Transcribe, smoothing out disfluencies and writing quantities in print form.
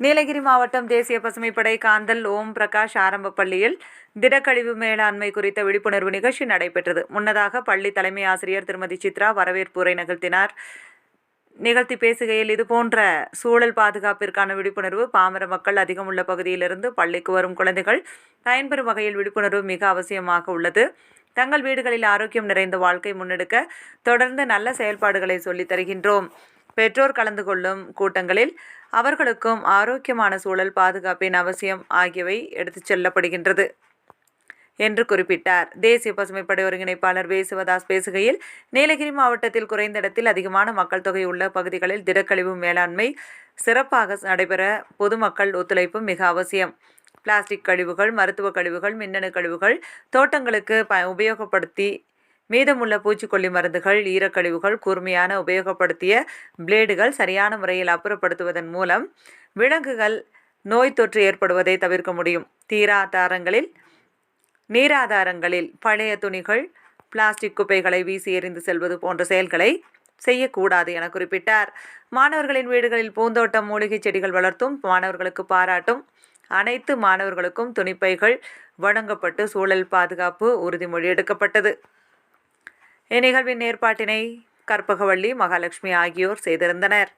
நீலகிரி மாவட்டம் தேசிய பசுமைப்படை காந்தல் ஓம் பிரகாஷ் ஆரம்ப பள்ளியில் திடக்கழிவு மேலாண்மை குறித்த விழிப்புணர்வு நிகழ்ச்சி நடைபெற்றது. முன்னதாக பள்ளி தலைமை ஆசிரியர் திருமதி சித்ரா வரவேற்புரை நிகழ்த்தி பேசுகையில், இதுபோன்ற சூழல் பாதுகாப்பிற்கான விழிப்புணர்வு பாமர மக்கள் அதிகம் உள்ள பகுதியிலிருந்து பள்ளிக்கு வரும் குழந்தைகள் பயன்பெறும் வகையில் விழிப்புணர்வு மிக அவசியமாக உள்ளது. தங்கள் வீடுகளில் ஆரோக்கியம் நிறைந்த வாழ்க்கை முன்னெடுக்க தொடர்ந்து நல்ல செயல்பாடுகளை சொல்லித் தருகின்றோம். பெற்றோர் கலந்து கொள்ளும் கூட்டங்களில் அவர்களுக்கும் ஆரோக்கியமான சூழல் பாதுகாப்பின் அவசியம் ஆகியவை எடுத்துச் செல்லப்படுகின்றது என்று குறிப்பிட்டார். தேசிய பசுமைப்படை ஒருங்கிணைப்பாளர் வே. சிவதாஸ் பேசுகையில், நீலகிரி மாவட்டத்தில் குறைந்த இடத்தில் அதிகமான மக்கள் தொகை உள்ள பகுதிகளில் திடக்கழிவு மேலாண்மை சிறப்பாக நடைபெற பொதுமக்கள் ஒத்துழைப்பு மிக அவசியம். பிளாஸ்டிக் கழிவுகள், மருத்துவ கழிவுகள், மின்னணு கழிவுகள் தோட்டங்களுக்கு உபயோகப்படுத்தி மீதமுள்ள பூச்சிக்கொல்லி மருந்துகள், ஈரக்கழிவுகள், கூர்மையான உபயோகப்படுத்திய பிளேடுகள் சரியான முறையில் அப்புறப்படுத்துவதன் மூலம் விலங்குகள் நோய் தொற்று ஏற்படுவதை தவிர்க்க முடியும். நீராதாரங்களில் பழைய துணிகள், பிளாஸ்டிக் குப்பைகளை வீசி எறிந்து செல்வது போன்ற செயல்களை செய்யக்கூடாது என குறிப்பிட்டார். மாணவர்களின் வீடுகளில் பூந்தோட்டம், மூலிகை செடிகள் வளர்த்தும் மாணவர்களுக்கு பாராட்டும் அனைத்து மாணவர்களுக்கும் துணிப்பைகள் வழங்கப்பட்டு சூழல் பாதுகாப்பு உறுதிமொழி எடுக்கப்பட்டது. இந்நிகழ்வின் ஏற்பாட்டினை கற்பகவள்ளி, மகாலட்சுமி ஆகியோர் செய்திருந்தனர்.